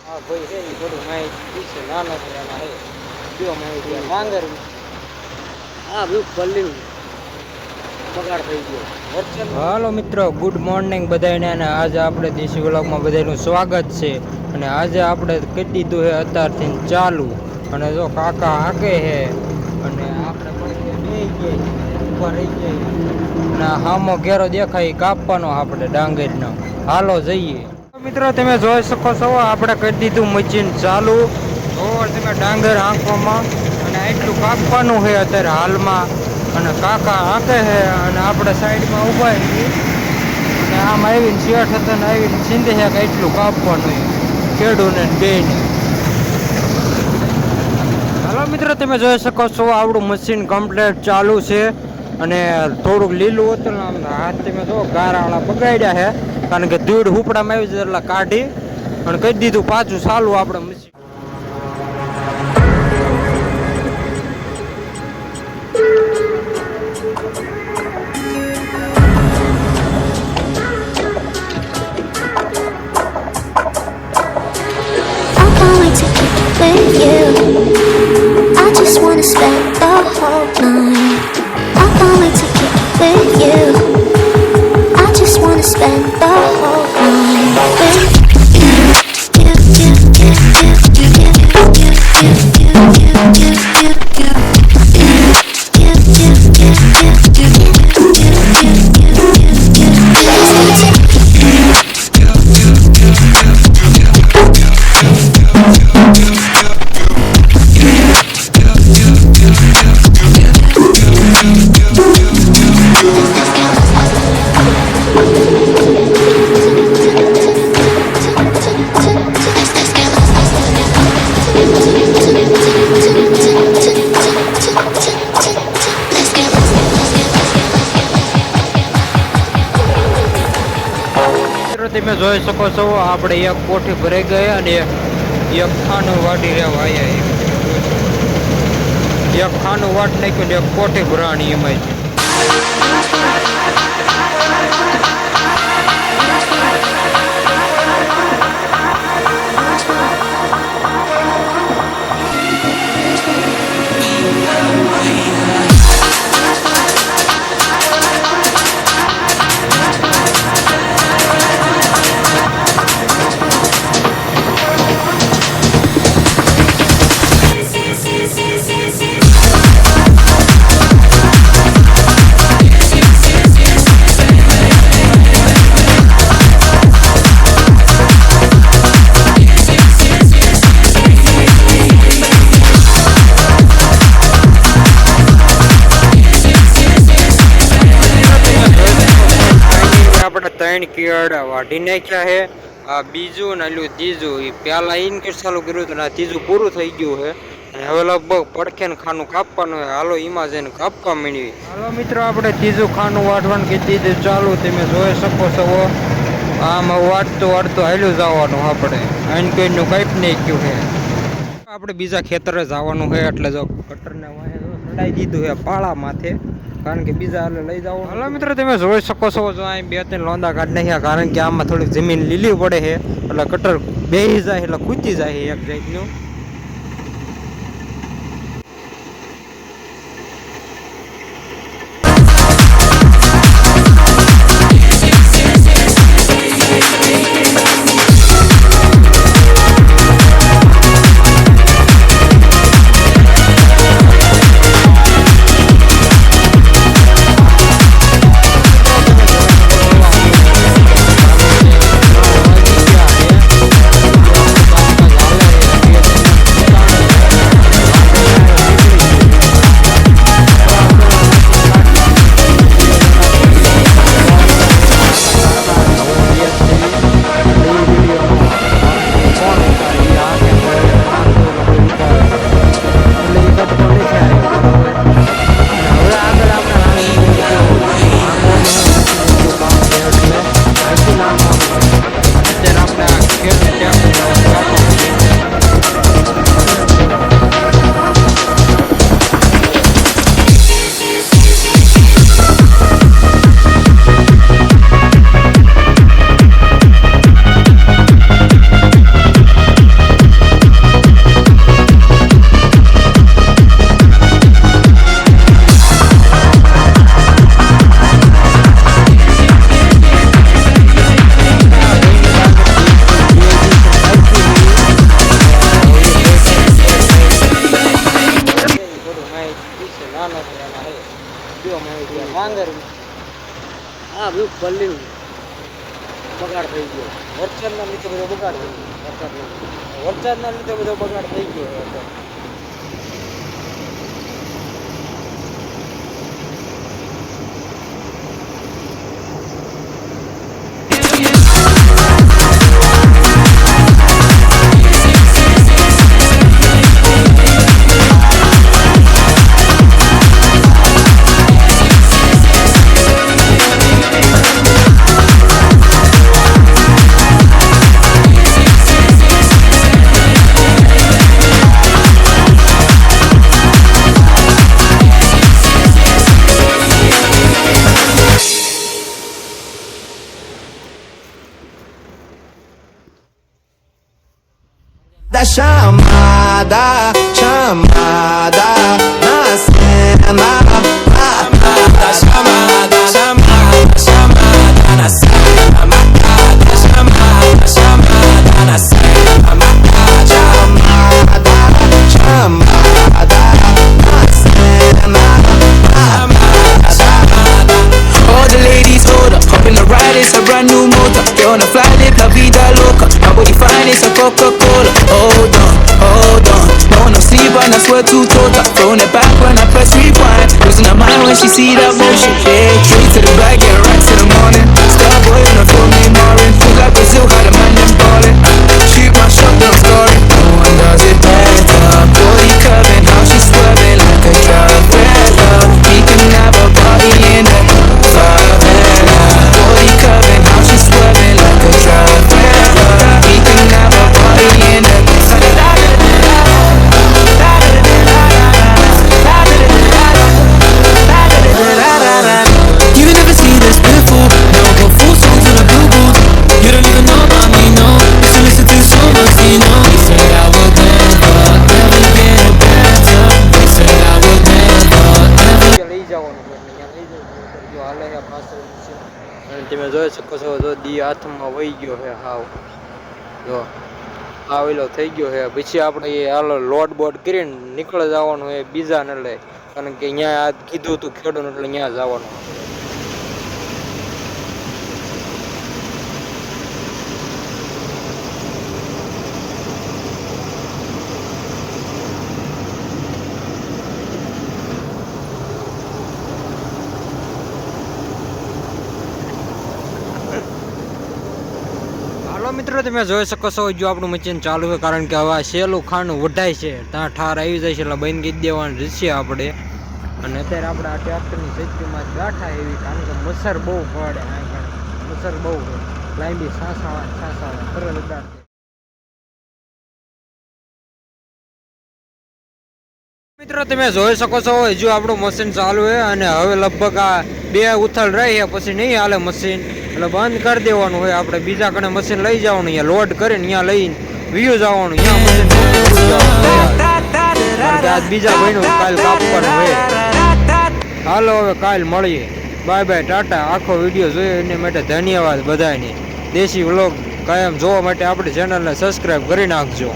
હા ભાઈ છે એ થોડું માહિતી છે નાના નાના હે કયો માહિતી માંગર હા બી પલ્લી બગાડ થઈ ગયો વરસાદ. હાલો મિત્રો, ગુડ મોર્નિંગ બધાને. અને આજે આપણે દેશી વ્લોગમાં બધાનું સ્વાગત છે. અને આજે આપણે કરી દીધું છે અત્યારથી ચાલુ. અને જો કાકા હાકે છે અને આપણે પણ બે ગયા ઉભા રહી જાય અને હામો ઘેરો દેખાય કાપવાનો આપણે ડાંગરનો. હાલો જઈએ મિત્રો, તમે જોઈ શકો છો આપણે કરી દીધું મશીન ચાલુ. તમે ડાંગર આંખવામાં અને એટલું કાપવાનું છે અત્યારે હાલમાં. અને કાકા હાકે છે અને આપણે સાઈડમાં ઊભા છીએ. અને આમ આવીને શેઠ હતા ને આવીને ચીંધે છે કે એટલું કાપવાનું ખેડૂને બેને. હાલો મિત્રો, તમે જોઈ શકો છો આપણું મશીન કમ્પ્લીટ ચાલુ છે. અને થોડુંક લીલું હતું ને આમ હાથ તમે જો ગારાવાળા બગાડ્યા છે. કારણ કે ધૂળ હુપડામાં આવી જાય એટલે કાઢી અને કહી દીધું પાછું ચાલુ આપણે machine. With you, I just wanna spend the whole night. I can't wait to kick it with you. I just wanna spend the whole night with you. તમે જોઈ શકો છો આપણે એક કોઠી ભરાઈ ગયા અને એક ખાનું વાટી રહેવા આવ્યા. એક ખાનું વાટ નાખ્યું ને એક કોઠી ભરાણી એમાં. ત્રણ કેળ વાઢી નાખ્યા છે. આ બીજું ને એલું ત્રીજું એ પેલા ઇનકેટ ચાલુ કર્યું હતું ને આ ત્રીજું પૂરું થઈ ગયું છે. અને હવે લગભગ પડખે ને ખાનું કાપવાનું હોય. હાલો એમાં જઈને કાપવા માંડી. હાલો મિત્રો, આપણે ત્રીજું ખાનું વાઢવાનું કીધી દીધું ચાલુ. તમે જોઈ શકો છો આમ વાટતું વાટતું હાલ્યું જવાનું. આપણે ઇનકેટનું કાપી નાખ્યું છે. આપણે બીજા ખેતરે જવાનું છે એટલે જો કટરને ચડાવી દીધું છે પાળા માથે. કારણ કે બીજા હાલે લઈ જાઓ. હાલો મિત્રો, તમે જોઈ શકો છો જો અહીં બે ત્રણ લોંદા કાઢી નાખ્યા. કારણ કે આમાં થોડીક જમીન લીલી પડે છે એટલે કટર બેસી જાય એટલે ખૂતી જાય એક જાતનું. માંગર હા બધું પલ્લી બગાડ થઈ ગયો વરસાદના લીધે બધો બગાડ થઈ ગયો વરસાદના લીધે બધો બગાડ થઈ ગયો Da chamada, chamada na cena. Chamada, chamada, chamada, chamada na cena. Chamada, chamada na cena. Chamada, chamada na cena. All the ladies hold up, hop in the ride, it's a brand new motor. Get on the fly, live la vida loca. Nobody fine, it's a Coca-Cola. Hold on, no one no sleep and I swear to total. Throwing it back when I press rewind. Losing her mind when she see that motion. Yeah, straight to the back, get right to the morning. Starboy on the phone, me Marin. Feel like Brazil, how the man them ballin'. Shoot my shot, then I'm scoring. No one does it better. Body curving, how she swerving like a Cabrera. He can have a body in the favela. Body curving, how she swerving like a Cabrera. He can have a body in the You never seen this before. Now go full song to the billboards. You don't even know about me, no. Used to listen to so much, you know. They said I would never get better. They said I would never. લઈ જવાનું અહીંયા લઈ જવું જો હાલે છે પાછળ છે અને તમે જોઈ શકો છો જો દી હાથમાં વહી ગયો છે હાવ જો આવેલો થઈ ગયો છે પછી આપણે એ હાલો લોડ બોડ કરીને નીકળી જવાનું છે બીજાને લઈ કારણ કે અહીંયા આ કીધું હતું ખેડૂત એટલે અહીંયા જવાનું મિત્રો તમે જોઈ શકો છો જો આપણું મશીન ચાલુ છે કારણ કે હવે સેલું ખાનું વઢાય છે ત્યાં ઠાર આવી જાય છે એટલે બંધ કરી દેવાનું રહેશે આપણે અને અત્યારે આપણે આ ટ્રેક્ટરની સેફ્ટીમાં ગાંઠા એવી કારણ કે મચ્છર બહુ પડે મચ્છર બહુ લાંબી સાસા કરે લગાડ મિત્રો તમે જોઈ શકો છો હજુ આપણું મશીન ચાલુ છે અને હવે લગભગ આ 2 ઉથલ રહી છે પછી નહીં હાલે મશીન એટલે બંધ કરી દેવાનું હોય આપણે બીજા કણે મશીન લઈ જવાનું અહીંયા લોડ કરીને અહીંયા લઈને વ્યૂ જવાનું અહીંયા આજ બીજા ભાઈનું કાલ કાપવાનું હોય હાલો હવે કાલ મળીએ બાય બાય ટાટા આખો વિડીયો જોયો એને માટે ધન્યવાદ બધાને દેશી વ્લોગ કાયમ જોવા માટે આપણી ચેનલને સબસ્ક્રાઈબ કરી નાખજો